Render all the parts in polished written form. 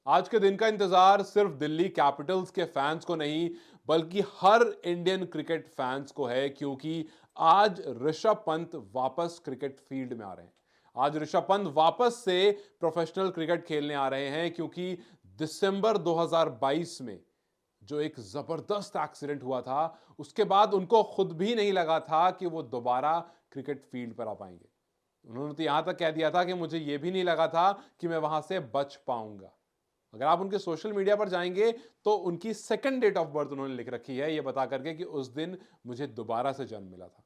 आज के दिन का इंतजार सिर्फ दिल्ली कैपिटल्स के फैंस को नहीं बल्कि हर इंडियन क्रिकेट फैंस को है, क्योंकि आज ऋषभ पंत वापस क्रिकेट फील्ड में आ रहे हैं। आज ऋषभ पंत वापस से प्रोफेशनल क्रिकेट खेलने आ रहे हैं, क्योंकि दिसंबर 2022 में जो एक जबरदस्त एक्सीडेंट हुआ था, उसके बाद उनको खुद भी नहीं लगा था कि वो दोबारा क्रिकेट फील्ड पर आ पाएंगे। उन्होंने तो यहां तक कह दिया था कि मुझे यह भी नहीं लगा था कि मैं वहां से बच पाऊंगा। अगर आप उनके सोशल मीडिया पर जाएंगे तो उनकी सेकंड डेट ऑफ बर्थ उन्होंने लिख रखी है, यह बता करके कि उस दिन मुझे दोबारा से जन्म मिला था।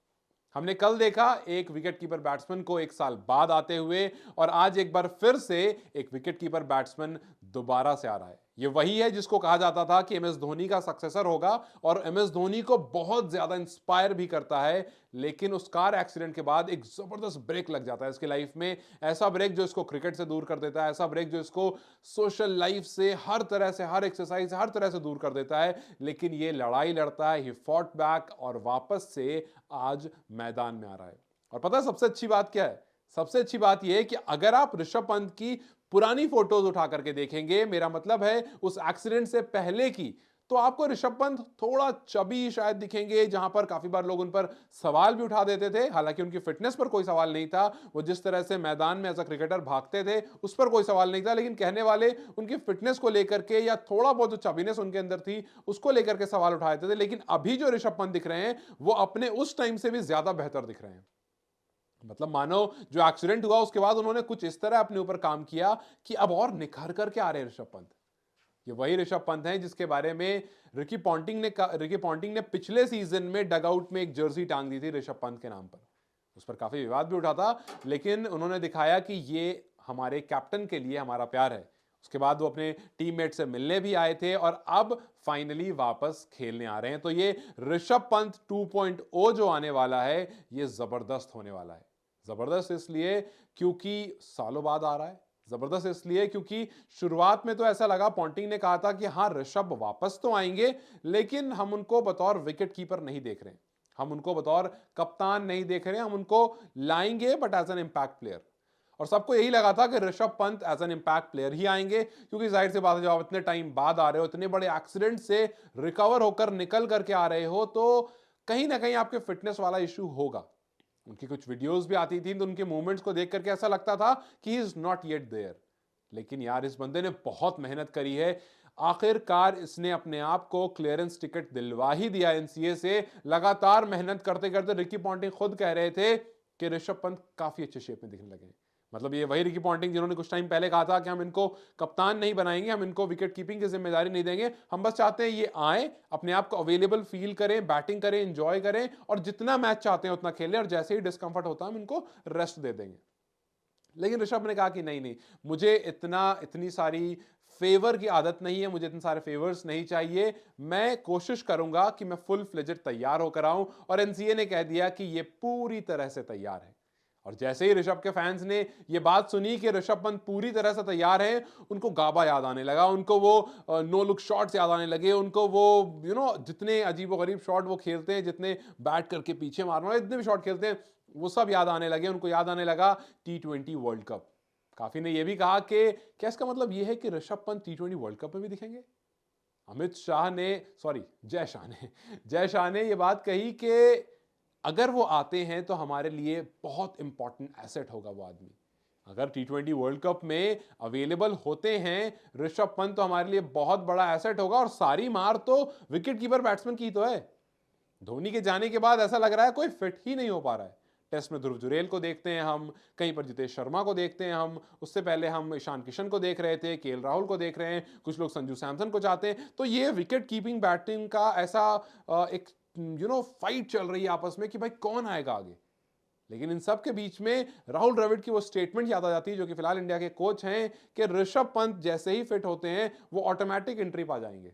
हमने कल देखा एक विकेट कीपर बैट्समैन को एक साल बाद आते हुए, और आज एक बार फिर से एक विकेट कीपर बैट्समैन दोबारा से आ रहा है। ये वही है जिसको कहा जाता था कि एमएस धोनी का सक्सेसर होगा, और एमएस धोनी को बहुत ज्यादा इंस्पायर भी करता है। लेकिन उस कार एक्सीडेंट के बाद एक जबरदस्त ब्रेक लग जाता है इसकी लाइफ में। ऐसा ब्रेक जो इसको क्रिकेट से दूर कर देता है, ऐसा ब्रेक जो इसको सोशल लाइफ से, हर तरह से, हर एक्सरसाइज से, हर तरह से दूर कर देता है। लेकिन ये लड़ाई लड़ता है, ही फॉट बैक, और वापस से आज मैदान में आ रहा है। और पता है सबसे अच्छी बात क्या है? सबसे अच्छी बात यह है कि अगर आप ऋषभ पंत की पुरानी फोटोज उठा करके देखेंगे, मेरा मतलब है उस एक्सीडेंट से पहले की, तो आपको ऋषभ पंत थोड़ा चबी शायद दिखेंगे, जहां पर काफी बार लोग उन पर सवाल भी उठा देते थे। हालांकि उनकी फिटनेस पर कोई सवाल नहीं था, वो जिस तरह से मैदान में एज अ क्रिकेटर भागते थे उस पर कोई सवाल नहीं था। लेकिन कहने वाले उनकी फिटनेस को लेकर के या थोड़ा बहुत जो चबीनेस उनके अंदर थी उसको लेकर के सवाल उठाए थे। लेकिन अभी जो ऋषभ पंत दिख रहे हैं वो अपने उस टाइम से भी ज्यादा बेहतर दिख रहे हैं। मतलब मानो जो एक्सीडेंट हुआ उसके बाद उन्होंने कुछ इस तरह अपने ऊपर काम किया कि अब और निखर करके आ रहे हैं ऋषभ पंत। ये वही ऋषभ पंत हैं जिसके बारे में रिकी पॉन्टिंग ने पिछले सीजन में डगआउट में एक जर्सी टांग दी थी ऋषभ पंत के नाम पर। उस पर काफी विवाद भी उठा था, लेकिन उन्होंने दिखाया कि ये हमारे कैप्टन के लिए हमारा प्यार है। उसके बाद वो अपने टीममेट से मिलने भी आए थे, और अब फाइनली वापस खेलने आ रहे हैं। तो ये ऋषभ पंत 2.0 जो आने वाला है, ये जबरदस्त होने वाला है। जबरदस्त इसलिए क्योंकि सालों बाद आ रहा है, जबरदस्त इसलिए क्योंकि शुरुआत में तो ऐसा लगा, पॉन्टिंग ने कहा था कि हाँ ऋषभ वापस तो आएंगे, लेकिन हम उनको बतौर विकेट कीपर नहीं देख रहे हैं, हम उनको बतौर कप्तान नहीं देख रहे हैं, हम उनको लाएंगे but as an impact player. और सबको यही लगा था कि Rishabh Pant as an impact player ही आएंगे, क्योंकि जाहिर सी बात है जब आप इतने टाइम बाद आ रहे हो, इतने बड़े एक्सीडेंट से रिकवर होकर निकल करके आ रहे हो, तो कहीं ना कहीं आपके फिटनेस वाला इशू होगा। उनकी कुछ वीडियोस भी आती थी तो उनके मूवमेंट्स को देख करके ऐसा लगता था कि he is not yet there. लेकिन यार इस बंदे ने बहुत मेहनत करी है। आखिरकार इसने अपने आप को क्लियरेंस टिकट दिलवा ही दिया एनसीए से। लगातार मेहनत करते करते रिकी पॉन्टिंग खुद कह रहे थे कि ऋषभ पंत काफी अच्छे शेप में दिखने लगे हैं। मतलब ये वही रिकी पॉन्टिंग जिन्होंने कुछ टाइम पहले कहा था कि हम इनको कप्तान नहीं बनाएंगे, हम इनको विकेट कीपिंग की जिम्मेदारी नहीं देंगे, हम बस चाहते हैं ये आए, अपने आप को अवेलेबल फील करें, बैटिंग करें, एंजॉय करें, और जितना मैच चाहते हैं उतना खेलें, और जैसे ही डिस्कंफर्ट होता है हम इनको रेस्ट दे देंगे। लेकिन ऋषभ ने कहा कि नहीं नहीं, मुझे इतनी सारी फेवर की आदत नहीं है, मुझे इतने सारे फेवर्स नहीं चाहिए, मैं कोशिश करूंगा कि मैं फुल फ्लेजेड तैयार होकर आऊं। और एनसीए ने कह दिया कि ये पूरी तरह से तैयार है। और जैसे ही ऋषभ के फैंस ने ये बात सुनी कि ऋषभ पंत पूरी तरह से तैयार है, उनको गाबा याद आने लगा, उनको वो नो लुक शॉट्स याद आने लगे, उनको वो जितने अजीबोगरीब शॉट वो खेलते हैं, जितने बैट करके पीछे मारना, इतने भी शॉट खेलते हैं, वो सब याद आने लगे। उनको याद आने लगा T20 वर्ल्ड कप। काफी ने यह भी कहा कि क्या इसका मतलब यह है कि Rishabh Pant T20 world cup में भी दिखेंगे? अमित शाह ने, सॉरी जय शाह ने यह बात कही कि अगर वो आते हैं तो हमारे लिए बहुत इंपॉर्टेंट एसेट होगा वो आदमी। अगर T20 वर्ल्ड कप में अवेलेबल होते हैं ऋषभ पंत, तो हमारे लिए बहुत बड़ा एसेट होगा। और सारी मार तो विकेट कीपर बैट्समैन की तो है। धोनी के जाने के बाद ऐसा लग रहा है कोई फिट ही नहीं हो पा रहा है। टेस्ट में ध्रुव जुरेल को देखते हैं हम, कहीं पर जितेश शर्मा को देखते हैं हम, उससे पहले हम ईशान किशन को देख रहे थे, केएल राहुल को देख रहे हैं, कुछ लोग संजू सैमसन को चाहते हैं। तो ये विकेट कीपिंग बैटिंग का ऐसा एक फाइट चल रही है आपस में कि भाई कौन आएगा आगे। लेकिन इन सब के बीच में राहुल द्रविड़ की वो स्टेटमेंट याद आ जाती है, जो कि फिलहाल इंडिया के कोच हैं, कि ऋषभ पंत जैसे ही फिट होते हैं वो ऑटोमेटिक एंट्री पा जाएंगे।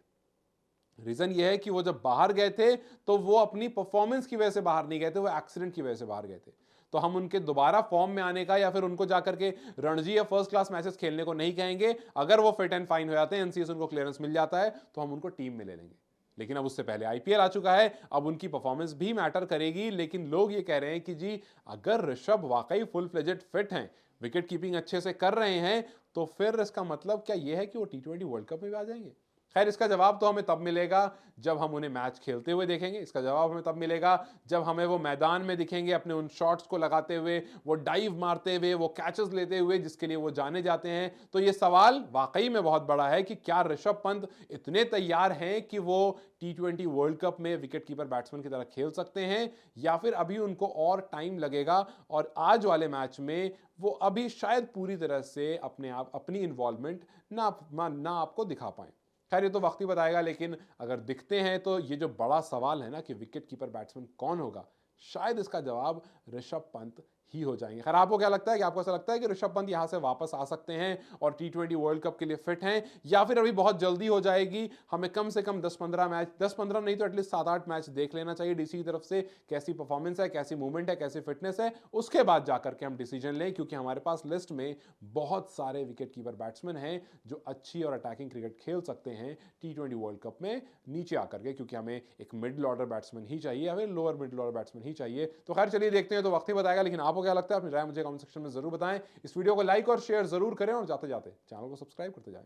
रीजन ये है कि वो जब बाहर गए थे तो वो अपनी परफॉर्मेंस की वजह से बाहर नहीं गए थे, वो एक्सीडेंट की वजह से बाहर गए थे। तो हम उनके दोबारा फॉर्म में आने का या फिर उनको जाकर के रणजी या फर्स्ट क्लास मैचेस खेलने को नहीं कहेंगे। अगर वो फिट एंड फाइन हो जाते हैं, एनसीए से उनको क्लियरेंस मिल जाता है, तो हम उनको टीम में ले लेंगे। लेकिन अब उससे पहले आईपीएल आ चुका है, अब उनकी परफॉर्मेंस भी मैटर करेगी। लेकिन लोग ये कह रहे हैं कि जी अगर ऋषभ वाकई फुल फ्लेजेड फिट हैं, विकेट कीपिंग अच्छे से कर रहे हैं, तो फिर इसका मतलब क्या ये है कि वो टी20 वर्ल्ड कप में भी आ जाएंगे? खैर, इसका जवाब तो हमें तब मिलेगा जब हम उन्हें मैच खेलते हुए देखेंगे। इसका जवाब हमें तब मिलेगा जब हमें वो मैदान में दिखेंगे अपने उन शॉट्स को लगाते हुए, वो डाइव मारते हुए, वो कैचेस लेते हुए जिसके लिए वो जाने जाते हैं। तो ये सवाल वाकई में बहुत बड़ा है कि क्या ऋषभ पंत इतने तैयार हैं कि वो टी20 वर्ल्ड कप में विकेट कीपर बैट्समैन की तरह खेल सकते हैं, या फिर अभी उनको और टाइम लगेगा और आज वाले मैच में वो अभी शायद पूरी तरह से अपनी इन्वॉल्वमेंट ना आपको दिखा पाए। खैर, ये तो वक्त ही बताएगा, लेकिन अगर दिखते हैं तो ये जो बड़ा सवाल है ना कि विकेट कीपर बैट्समैन कौन होगा, शायद इसका जवाब ऋषभ पंत ही हो जाएंगे। खैर, आपको क्या लगता है कि आपको ऐसा लगता है कि ऋषभ पंत यहां से वापस आ सकते हैं और टी20 वर्ल्ड कप के लिए फिट हैं, या फिर अभी बहुत जल्दी हो जाएगी? हमें कम से कम 10-15 मैच, 10-15 नहीं तो एटलीस्ट 7-8 मैच देख लेना चाहिए डीसी की तरफ से, कैसी परफॉर्मेंस है, कैसी मूवमेंट है, कैसी फिटनेस है, उसके बाद जाकर के हम डिसीजन लें, क्योंकि हमारे पास लिस्ट में बहुत सारे विकेट कीपर बैट्समैन हैं जो अच्छी और अटैकिंग क्रिकेट खेल सकते हैं टी20 वर्ल्ड कप में नीचे आकर के, क्योंकि हमें एक मिडिल ऑर्डर बैट्समैन ही चाहिए, हमें लोअर मिडिल ऑर्डर बैट्समैन ही चाहिए। तो खैर, चलिए देखते हैं, तो वक्त ही बताएगा। लेकिन आपको क्या लगता है, अपनी राय मुझे कमेंट सेक्शन में जरूर बताएं। इस वीडियो को लाइक और शेयर जरूर करें और जाते जाते चैनल को सब्सक्राइब करते जाएं।